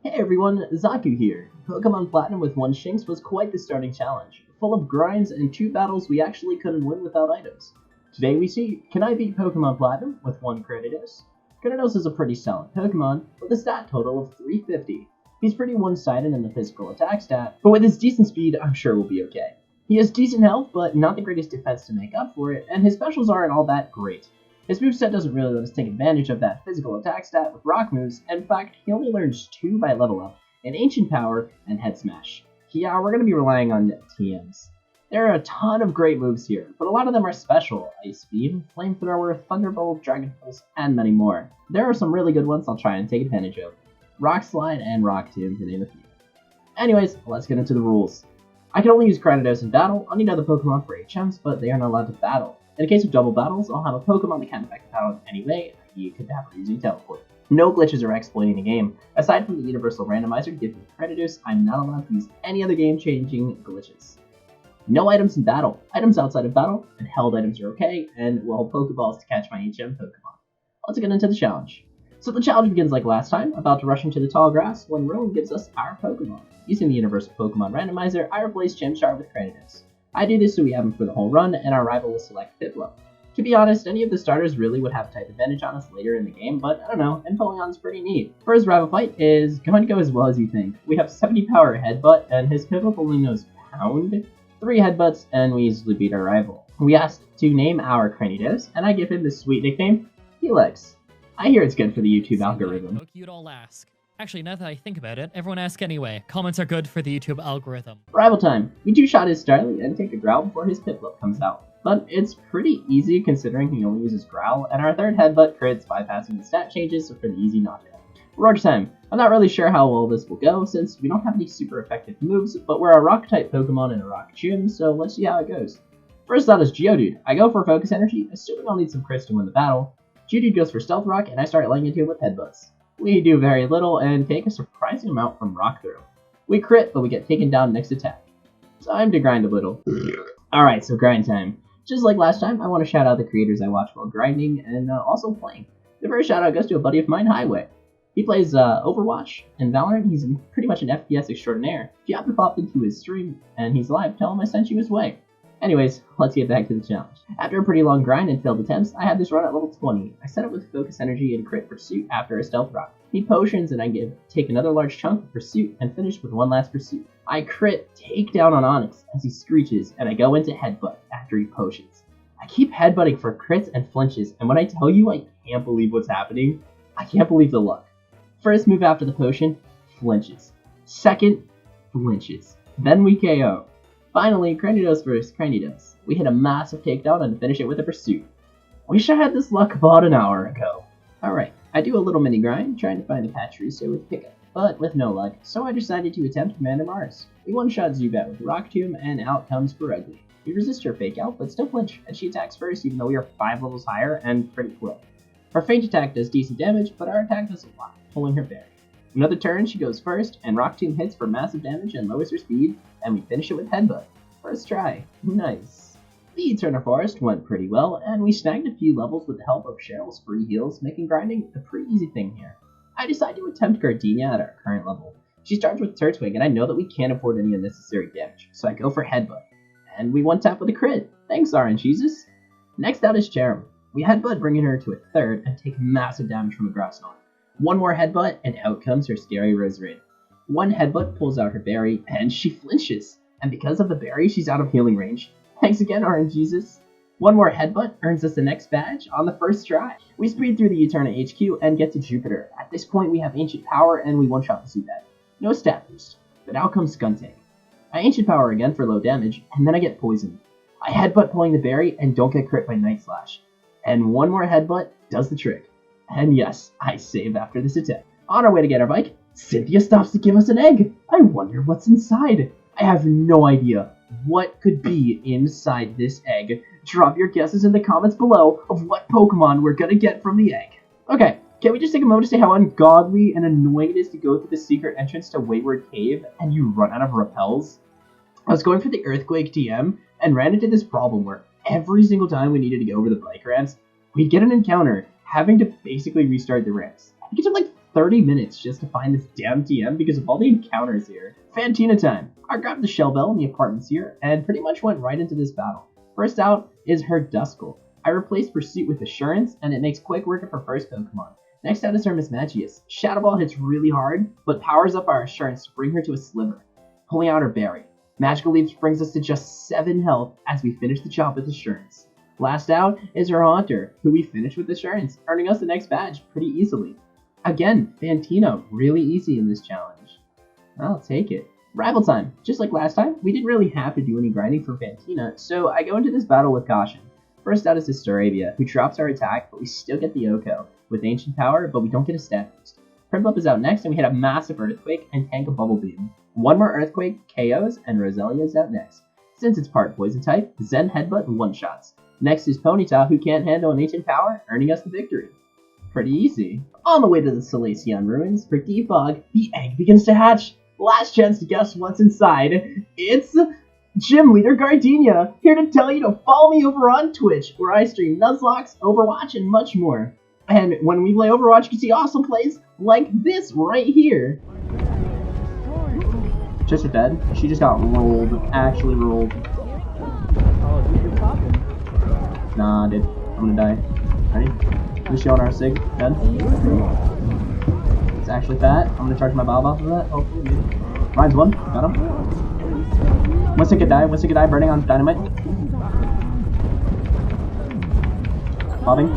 Hey everyone, Zaku here. Pokemon Platinum with 1 Shinx was quite the starting challenge, full of grinds and 2 battles we actually couldn't win without items. Today we see, can I beat Pokemon Platinum with 1 Cranidos? Cranidos is a pretty solid Pokemon, with a stat total of 350. He's pretty one-sided in the physical attack stat, but with his decent speed, I'm sure we'll be okay. He has decent health, but not the greatest defense to make up for it, and his specials aren't all that great. His moveset doesn't really let us take advantage of that physical attack stat with rock moves, and in fact, he only learns 2 by level up, in Ancient Power and Head Smash. Yeah, we're going to be relying on TMs. There are a ton of great moves here, but a lot of them are special: Ice Beam, Flamethrower, Thunderbolt, Dragon Pulse, and many more. There are some really good ones I'll try and take advantage of. Rock Slide and Rock Tomb, to name a few. Anyways, let's get into the rules. I can only use Cranidos in battle. I'll need other Pokemon for HMs, but they are not allowed to battle. In case of double battles, I'll have a Pokemon that can affect the battle in any way, i.e. Kadabra using Teleport. No glitches or exploiting the game. Aside from the Universal Randomizer given to Cranidos, I'm not allowed to use any other game-changing glitches. No items in battle. Items outside of battle, and held items are okay, and we'll hold Pokeballs to catch my HM Pokemon. Let's get into the challenge. So the challenge begins like last time, about to rush into the tall grass when Rowan gives us our Pokemon. Using the Universal Pokemon Randomizer, I replace Chimchar with Cranidos. I do this so we have him for the whole run, and our rival will select Piplup. To be honest, any of the starters really would have type advantage on us later in the game, but I don't know, Empoleon's pretty neat. First rival fight is going to go as well as you think. We have 70 power Headbutt, and his Piplup only knows Pound. 3 Headbutts, and we easily beat our rival. We asked to name our Cranidos, and I give him the sweet nickname, Helix. I hear it's good for the YouTube algorithm. You'd all ask. Actually, now that I think about it, everyone ask anyway. Comments are good for the YouTube algorithm. Rival time. We 2-shot his Starly and take a Growl before his Piplup comes out. But it's pretty easy considering he only uses Growl, and our third Headbutt crits bypassing the stat changes for the easy knockout. Roar time. I'm not really sure how well this will go since we don't have any super effective moves, but we're a Rock-type Pokemon in a Rock Gym, so let's see how it goes. First out is Geodude. I go for Focus Energy, assuming I'll need some crits to win the battle. Geodude goes for Stealth Rock, and I start laying into him with Headbutts. We do very little and take a surprising amount from Rock Throw. We crit, but we get taken down next attack. Time to grind a little. Alright, so grind time. Just like last time, I want to shout out the creators I watch while grinding and also playing. The first shout out goes to a buddy of mine, Highway. He plays Overwatch and Valorant. He's pretty much an FPS extraordinaire. If you happen to pop into his stream and he's live, tell him I sent you his way. Anyways, let's get back to the challenge. After a pretty long grind and failed attempts, I had this run at level 20. I set it with Focus Energy and Crit Pursuit after a Stealth Rock. Need potions and I take another large chunk of Pursuit and finish with one last Pursuit. I crit Takedown on Onyx as he screeches and I go into Headbutt after he potions. I keep headbutting for crits and flinches, and when I tell you I can't believe what's happening, I can't believe the luck. First move after the potion, flinches. Second, flinches. Then we KO. Finally, Cranidos versus Cranidos. We hit a massive takedown and finish it with a Pursuit. Wish I had this luck about an hour ago. Alright, I do a little mini grind, trying to find a Pachirisu with Pickup, but with no luck, so I decided to attempt Commander Mars. We one-shot Zubat with Rock Tomb, and out comes Barugly. We resist her Fake Out, but still flinch, and she attacks first even though we are 5 levels higher and pretty quick. Her Feint Attack does decent damage, but our attack does a lot, pulling her berry. Another turn, she goes first, and Rock Tomb hits for massive damage and lowers her speed, and we finish it with Headbutt. First try. Nice. The Eternal Forest went pretty well, and we snagged a few levels with the help of Cheryl's free heals, making grinding a pretty easy thing here. I decide to attempt Gardenia at our current level. She starts with Turtwig, and I know that we can't afford any unnecessary damage, so I go for Headbutt. And we one-tap with a crit. Thanks, RNGesus. Next out is Cheryl. We Headbutt, bringing her to a third, and take massive damage from a Grass Knot. One more Headbutt, and out comes her scary Roserade. One Headbutt pulls out her berry, and she flinches. And because of the berry, she's out of healing range. Thanks again, RNGesus. One more Headbutt earns us the next badge on the first try. We speed through the Eterna HQ and get to Jupiter. At this point, we have Ancient Power, and we one-shot the Zubat. No stat boost, but out comes Skuntank. I Ancient Power again for low damage, and then I get poisoned. I Headbutt pulling the berry and don't get crit by Night Slash. And one more Headbutt does the trick. And yes, I save after this attack. On our way to get our bike, Cynthia stops to give us an egg. I wonder what's inside. I have no idea what could be inside this egg. Drop your guesses in the comments below of what Pokemon we're gonna get from the egg. Okay, can we just take a moment to say how ungodly and annoying it is to go through the secret entrance to Wayward Cave and you run out of repels? I was going for the Earthquake TM and ran into this problem where every single time we needed to go over the bike ramps, we'd get an encounter having to basically restart the ramps. I think it took like 30 minutes just to find this damn TM because of all the encounters here. Fantina time. I grabbed the shell bell in the apartments here and pretty much went right into this battle. First out is her Duskull. I replaced Pursuit with Assurance, and it makes quick work of her first Pokemon. Next out is her Mismagius. Shadow Ball hits really hard, but powers up our Assurance to bring her to a Sliver. Pulling out her Berry. Magical Leaps brings us to just 7 health as we finish the job with Assurance. Last out is her Haunter, who we finished with Assurance, earning us the next badge pretty easily. Again, Fantina, really easy in this challenge. I'll take it. Rival time. Just like last time, we didn't really have to do any grinding for Fantina, so I go into this battle with caution. First out is Staravia, who drops our attack, but we still get the Oko, with Ancient Power, but we don't get a stat boost. Prinplup is out next, and we hit a massive Earthquake and tank a Bubble Beam. One more Earthquake, KOs, and Roselia is out next. Since it's part Poison type, Zen Headbutt one-shots. Next is Ponyta, who can't handle an Ancient Power, earning us the victory. Pretty easy. On the way to the Salacion Ruins, for Defog, the egg begins to hatch. Last chance to guess what's inside. It's Gym Leader Gardenia, here to tell you to follow me over on Twitch, where I stream Nuzlocke, Overwatch, and much more. And when we play Overwatch, you can see awesome plays like this right here. Just dead. She just got rolled. Actually rolled. Nah, dude. I'm gonna die. Ready? Lucio on our Sig. Dead. It's actually fat. I'm gonna charge my Bob off of that. Hopefully, maybe. Ryan's one. Got him. Once it could die, burning on dynamite. Bobbing.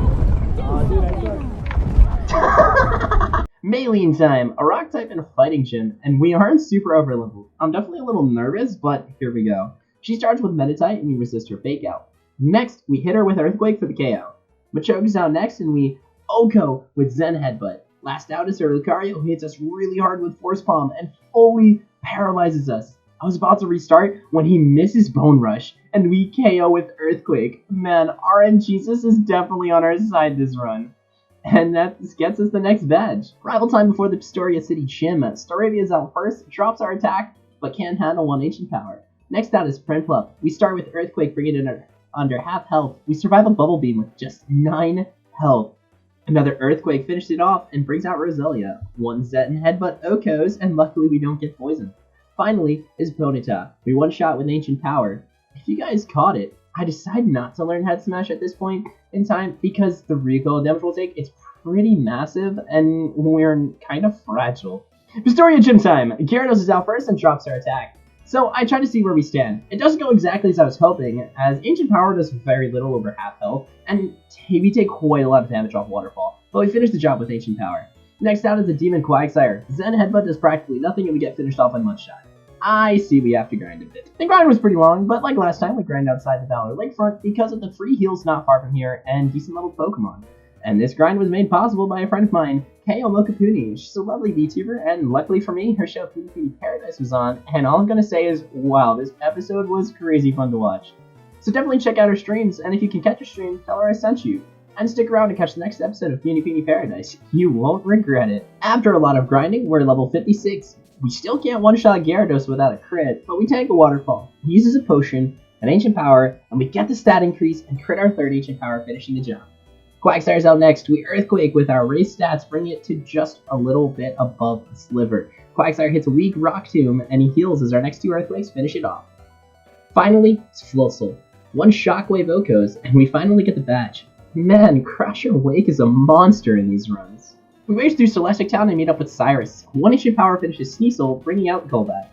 Maylene time! A rock type in a fighting gym, and we aren't super overleveled. I'm definitely a little nervous, but here we go. She starts with Meditite, and we resist her Fake Out. Next, we hit her with Earthquake for the KO. Machoke is out next, and we Oko with Zen Headbutt. Last out is her Lucario, who hits us really hard with Force Palm and fully paralyzes us. I was about to restart when he misses Bone Rush, and we KO with Earthquake. Man, RNGesus is definitely on our side this run. And that gets us the next badge. Rival time before the Pistoria City Gym. Staravia is out first, drops our attack, but can't handle one Ancient Power. Next out is Prinplup. We start with Earthquake, bringing it under half health. We survive a Bubble Beam with just 9 health. Another Earthquake finished it off and brings out Roselia. One Zen Headbutt Okos, and luckily we don't get poisoned. Finally is Ponyta. We one-shot with Ancient Power. If you guys caught it, I decided not to learn Head Smash at this point in time because the recoil damage we'll take is pretty massive and we're kind of fragile. Pistoria Gym time! Cranidos is out first and drops our attack. So I try to see where we stand. It doesn't go exactly as I was hoping, as Ancient Power does very little over half health, and we take quite a lot of damage off Waterfall, but we finish the job with Ancient Power. Next out is the Demon Quagsire. Zen Headbutt does practically nothing and we get finished off in one shot. I see we have to grind a bit. The grind was pretty long, but like last time, we grind outside the Valor Lakefront because of the free heals not far from here and decent level Pokemon. And this grind was made possible by a friend of mine, Ko Mokapuni. She's a lovely VTuber, and luckily for me, her show PvP Paradise was on, and all I'm gonna say is, wow, this episode was crazy fun to watch. So definitely check out her streams, and if you can catch her stream, tell her I sent you. And stick around to catch the next episode of PvP Paradise. You won't regret it. After a lot of grinding, we're level 56. We still can't one-shot Gyarados without a crit, but we tank a Waterfall. He uses a potion, an Ancient Power, and we get the stat increase and crit our third Ancient Power, finishing the job. Quagsire's out next. We Earthquake with our race stats, bringing it to just a little bit above a sliver. Quagsire hits a weak Rock Tomb, and he heals as our next 2 Earthquakes finish it off. Finally, it's Floatzel. 1 Shockwave Okos, and we finally get the badge. Man, Crusher Wake is a monster in these runs. We race through Celestic Town and meet up with Cyrus. 1 Ancient Power finishes Sneasel, bringing out Golbat.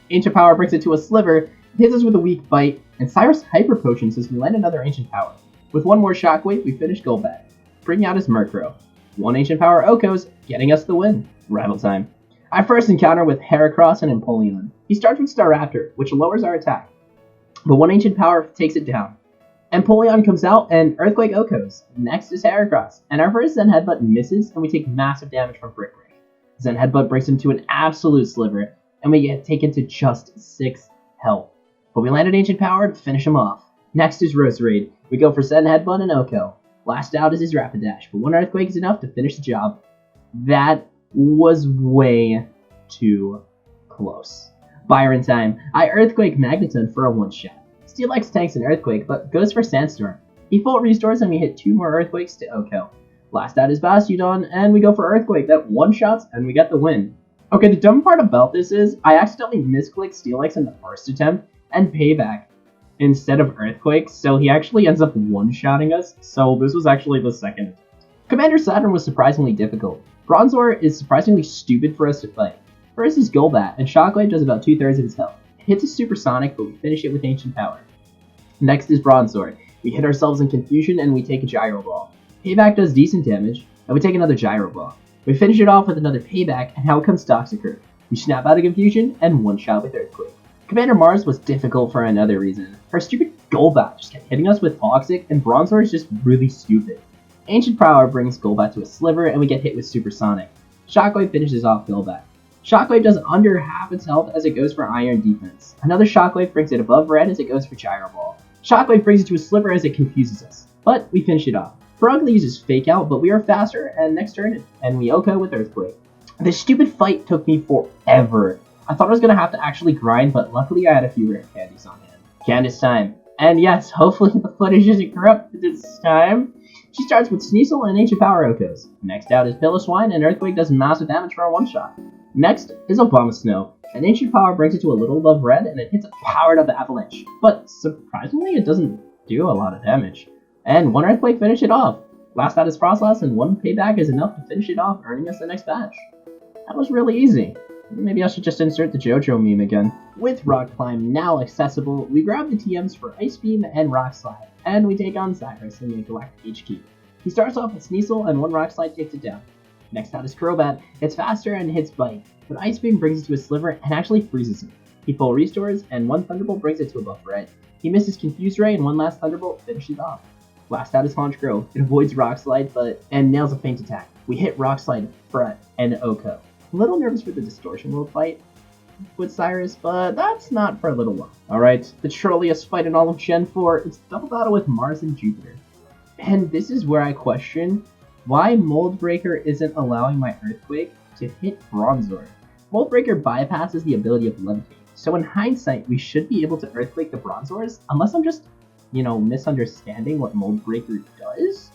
Ancient Power brings it to a sliver, hits us with a weak bite, and Cyrus Hyper Potions as we land another Ancient Power. With 1 more Shockwave, we finish Golbat, bringing out his Murkrow. 1 Ancient Power Okos, getting us the win. Rival time. Our first encounter with Heracross and Empoleon. He starts with Staraptor, which lowers our attack, but 1 Ancient Power takes it down. Empoleon comes out and Earthquake Okos. Next is Heracross, and our first Zen Headbutt misses and we take massive damage from Brick Break. Zen Headbutt breaks him to an absolute sliver, and we get taken to just 6 health. But we landed Ancient Power to finish him off. Next is Roserade. We go for Zen Headbutt and Oko. Last out is his Rapidash, but 1 Earthquake is enough to finish the job. That was way too close. Byron time. I Earthquake Magneton for a one-shot. Steelix tanks an Earthquake, but goes for Sandstorm. He full restores and we hit 2 more Earthquakes to Oko. Last out is Bastiodon, and we go for Earthquake. That one-shots, and we get the win. Okay, the dumb part about this is I accidentally misclicked Steelix in the first attempt and Payback instead of Earthquake, so he actually ends up one-shotting us, so this was actually the second attempt. Commander Saturn was surprisingly difficult. Bronzor is surprisingly stupid for us to fight. First is Golbat, and Shockwave does about 2/3 of his health. It hits a Supersonic, but we finish it with Ancient Power. Next is Bronzor. We hit ourselves in Confusion, and we take a Gyro Ball. Payback does decent damage, and we take another Gyro Ball. We finish it off with another Payback, and out comes Toxicroak. We snap out of Confusion, and one-shot with Earthquake. Commander Mars was difficult for another reason. Her stupid Golbat just kept hitting us with Toxic, and Bronzor is just really stupid. Ancient Power brings Golbat to a sliver, and we get hit with Supersonic. Shockwave finishes off Golbat. Shockwave does under half its health as it goes for Iron Defense. Another Shockwave brings it above Red as it goes for Gyro Ball. Shockwave brings it to a sliver as it confuses us, but we finish it off. Frogly uses Fake Out, but we are faster, and next turn, and we OHKO with Earthquake. This stupid fight took me forever. I thought I was going to have to actually grind, but luckily I had a few rare candies on hand. Candice time. And yes, hopefully the footage isn't corrupted this time. She starts with Sneasel and Ancient Power OHKOs. Next out is Piloswine, and Earthquake does massive damage for a one-shot. Next is Abomasnow, and Ancient Power brings it to a little above Red, and it hits a powered up Avalanche. But surprisingly, it doesn't do a lot of damage. And one Earthquake finish it off. Last out is Frostlass, and one Payback is enough to finish it off, earning us the next batch. That was really easy. Maybe I should just insert the JoJo meme again. With Rock Climb now accessible, we grab the TMs for Ice Beam and Rock Slide, and we take on Cyrus in the Galactic HQ. He starts off with Sneasel, and one Rock Slide takes it down. Next out is Crobat. It's faster and hits Bite, but Ice Beam brings it to a sliver and actually freezes it. He full restores, and one Thunderbolt brings it to above Red. He misses Confuse Ray, and one last Thunderbolt finishes off. Last out is Honchkrow. It avoids Rock Slide, and nails a feint attack. We hit Rock Slide, Fret, and OHKO. A little nervous for the Distortion World fight with Cyrus, but that's not for a little while. Alright, the trolliest fight in all of Gen 4, it's double battle with Mars and Jupiter. And this is where I question why Mold Breaker isn't allowing my Earthquake to hit Bronzor. Mold Breaker bypasses the ability of Levitate, so in hindsight we should be able to Earthquake the Bronzors, unless I'm just, misunderstanding what Mold Breaker does?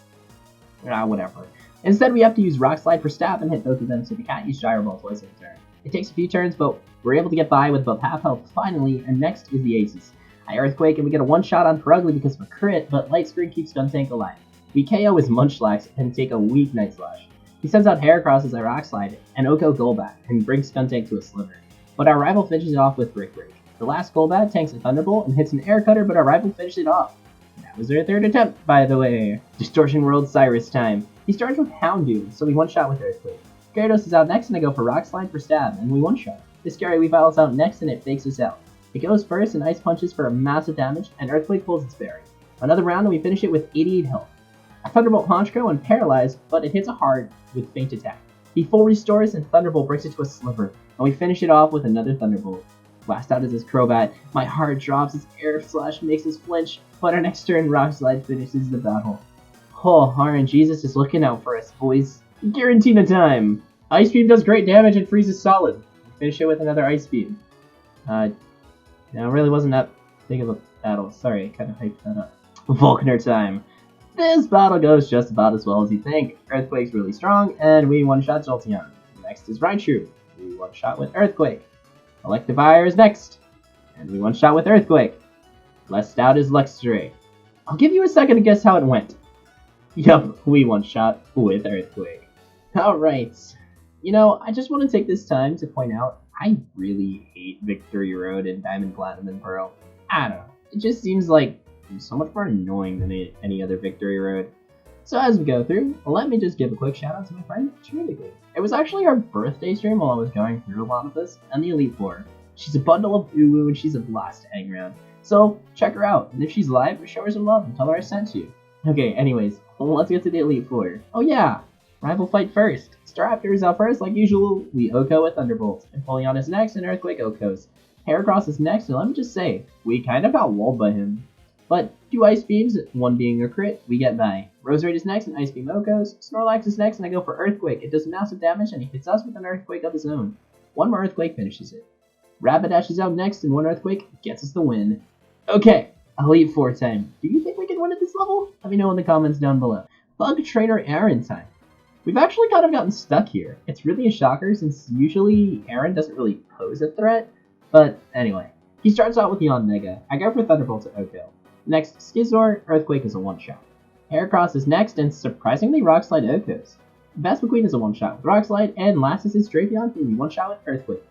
Whatever. Instead, we have to use Rock Slide for stab and hit both of them, so we can't use Gyro Ball twice in a turn. It takes a few turns, but we're able to get by with above half health finally, and next is the Aces. I Earthquake, and we get a one-shot on Perugly because of a crit, but Light Screen keeps Skuntank alive. We KO his Munchlax and take a weak Night Slash. He sends out Heracross as I Rock Slide, and OHKO Golbat, and brings Skuntank to a sliver. But our rival finishes it off with Brick Break. The last Golbat tanks a Thunderbolt and hits an Air Cutter, but our rival finishes it off. That was their third attempt, by the way. Distortion World Cyrus time. He starts with Houndoom, so we one-shot with Earthquake. Gyarados is out next, and I go for Rock Slide for stab, and we one-shot. This Scary Weavile's out next, and it fakes us out. It goes first and Ice Punches for massive damage, and Earthquake pulls its berry. Another round, and we finish it with 88 health. I Thunderbolt Honchkrow and Paralyze, but it hits a hard with Feint Attack. He full restores, and Thunderbolt brings it to a sliver, and we finish it off with another Thunderbolt. Last out is this Crobat. My heart drops as Air Slash makes us flinch, but our next turn Rock Slide finishes the battle. Oh, RNGesus is looking out for us, boys. Guarantina time! Ice Beam does great damage and freezes solid. Finish it with another Ice Beam. It really wasn't that big of a battle. Sorry, I kind of hyped that up. Volkner time. This battle goes just about as well as you think. Earthquake's really strong, and we one-shot Jolteon. Next is Raichu. We one-shot with Earthquake. Electivire is next, and we one-shot with Earthquake. Last out is Luxray. I'll give you a second to guess how it went. Yup, we one-shot with Earthquake. Alright. I just want to take this time to point out, I really hate Victory Road in Diamond, Platinum, and Pearl. I don't know. It just seems like it's so much more annoying than any other Victory Road. So as we go through, let me just give a quick shout out to my friend, Cranidos. It was actually our birthday stream while I was going through a lot of this, and the Elite Four. She's a bundle of uwu and she's a blast to hang around. So check her out, and if she's live, show her some love and tell her I sent you. Okay, anyways, let's get to the Elite Four. Oh yeah, rival fight first. Staraptor is out first, like usual. We OHKO with Thunderbolt. Empoleon is next, and Earthquake OHKOs. Heracross is next, and let me just say, we kind of got walled by him. But 2 Ice Beams, one being a crit, we get by. Roserade is next, and Ice Beam OHKOs. Snorlax is next, and I go for Earthquake. It does massive damage, and he hits us with an Earthquake of his own. One more Earthquake finishes it. Rapidash is out next, and one Earthquake gets us the win. Okay, Elite Four time. Do you think we can win at this level? Let me know in the comments down below. Bug Trainer Aaron time. We've actually kind of gotten stuck here. It's really a shocker since usually Aaron doesn't really pose a threat, but anyway. He starts out with the Mega. I go for Thunderbolt to Oko. Next, Skizor, Earthquake is a one-shot. Heracross is next, and surprisingly Rock Slide Okos. Vespiquen is a one-shot with Rock Slide, and last is his Drapion who we one-shot with Earthquake.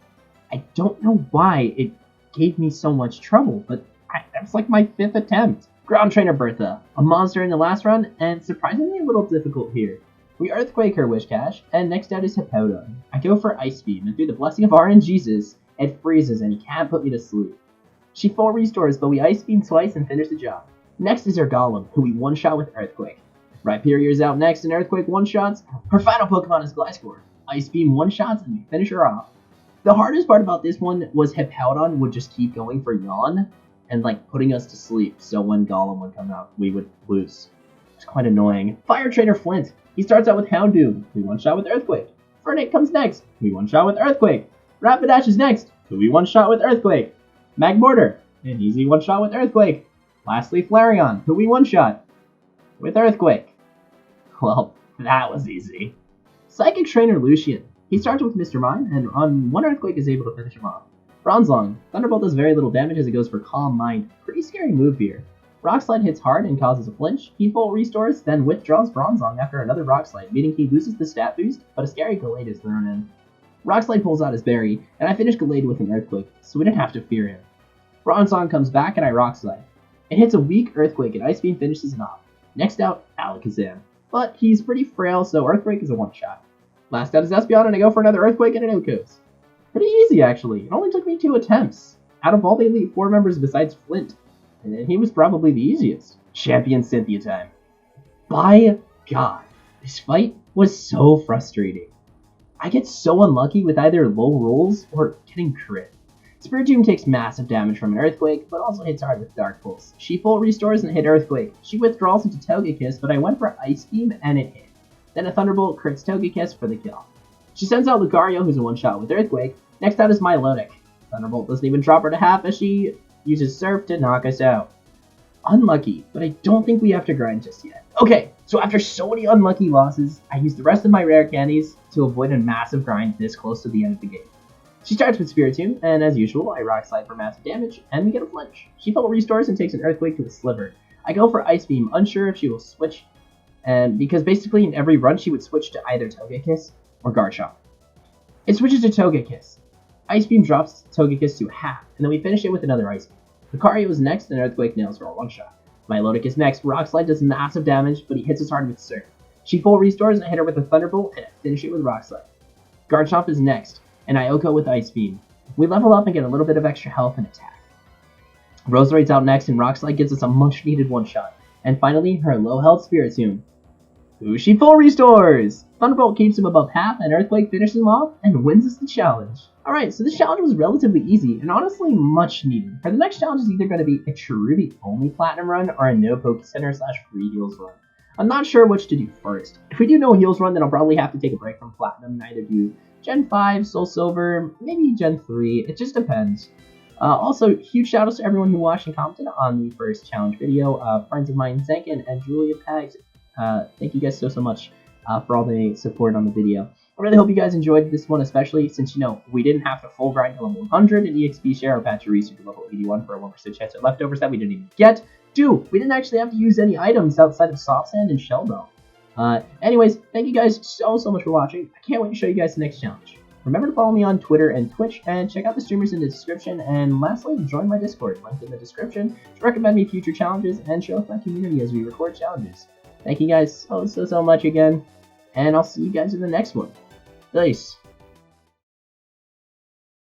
I don't know why it gave me so much trouble, but that was like my 5th attempt. Ground Trainer Bertha, a monster in the last run, and surprisingly a little difficult here. We Earthquake her Wishcash, and next out is Hippowdon. I go for Ice Beam, and through the blessing of RNGesus, it freezes and he can't put me to sleep. She full restores, but we Ice Beam twice and finish the job. Next is her Golem, who we one-shot with Earthquake. Rhyperior's out next, and Earthquake one-shots. Her final Pokemon is Gliscor. Ice Beam one-shots, and we finish her off. The hardest part about this one was Hippowdon would just keep going for Yawn, and like putting us to sleep, so when Golem would come out, we would lose. It's quite annoying. Fire Trainer Flint. He starts out with Houndoom. We one-shot with Earthquake. Fernic comes next. We one-shot with Earthquake. Rapidash is next. Who we one-shot with Earthquake. Magmortar. An easy one-shot with Earthquake. Lastly, Flareon, who we one-shot with Earthquake. Well, that was easy. Psychic Trainer Lucian. He starts with Mr. Mime, and on one Earthquake is able to finish him off. Bronzong. Thunderbolt does very little damage as it goes for Calm Mind. Pretty scary move here. Rock Slide hits hard and causes a flinch. He full restores, then withdraws Bronzong after another Rock Slide, meaning he loses the stat boost, but a scary Gallade is thrown in. Rock Slide pulls out his berry, and I finish Gallade with an Earthquake, so we didn't have to fear him. Bronzong comes back and I Rock Slide. It hits a weak Earthquake and Ice Beam finishes it off. Next out, Alakazam. But he's pretty frail, so Earthquake is a one-shot. Last out is Espeon, and I go for another Earthquake and an Okos. Pretty easy, actually. It only took me 2 attempts. Out of all the Elite Four members besides Flint, and he was probably the easiest. Champion Cynthia time. By God, this fight was so frustrating. I get so unlucky with either low rolls or getting crit. Spiritomb takes massive damage from an Earthquake, but also hits hard with Dark Pulse. She full restores and hit Earthquake. She withdraws into Togekiss, but I went for Ice Beam and it hit. Then a Thunderbolt crits Togekiss for the kill. She sends out Lucario, who's a one-shot with Earthquake. Next out is Milotic. Thunderbolt doesn't even drop her to half as she uses Surf to knock us out. Unlucky, but I don't think we have to grind just yet. Okay, so after so many unlucky losses, I used the rest of my rare candies to avoid a massive grind this close to the end of the game. She starts with Spiritomb, and as usual, I Rock Slide for massive damage, and we get a flinch. She full restores and takes an Earthquake to the Sliver. I go for Ice Beam, unsure if she will switch, and because basically in every run she would switch to either Togekiss or Garchomp. It switches to Togekiss. Ice Beam drops Togekiss to half, and then we finish it with another Ice Beam. Lucario is next, and Earthquake nails her a one-shot. Milotic is next. Rock Slide does massive damage, but he hits us hard with Surf. She full restores, and I hit her with a Thunderbolt, and I finish it with Rock Slide. Garchomp is next, and I Oko with Ice Beam. We level up and get a little bit of extra health and attack. Roserite's out next, and Rock Slide gives us a much-needed one-shot. And finally, her low-health Spiritomb, who she full restores! Thunderbolt keeps him above half, and Earthquake finishes him off and wins us the challenge. Alright, so this challenge was relatively easy, and honestly much needed. For the next challenge is either going to be a Cherubi-only Platinum run, or a no Poke Center / free heals run. I'm not sure which to do first. If we do no heals run, then I'll probably have to take a break from Platinum and either do Gen 5, Soul Silver, maybe Gen 3, it just depends. Also, huge shoutouts to everyone who watched and commented on the first challenge video. Friends of mine, Zankin and Julia Pags, thank you guys so much for all the support on the video. I really hope you guys enjoyed this one, especially since, you know, we didn't have to full grind to level 100 in EXP share or Pachirisu to level 81 for a 1% chance at leftovers that we didn't even get. Dude, we didn't actually have to use any items outside of Soft Sand and Shell Bell. Anyways, thank you guys so much for watching. I can't wait to show you guys the next challenge. Remember to follow me on Twitter and Twitch, and check out the streamers in the description, and lastly, join my Discord, linked in the description, to recommend me future challenges and show off my community as we record challenges. Thank you guys so much again, and I'll see you guys in the next one. Peace.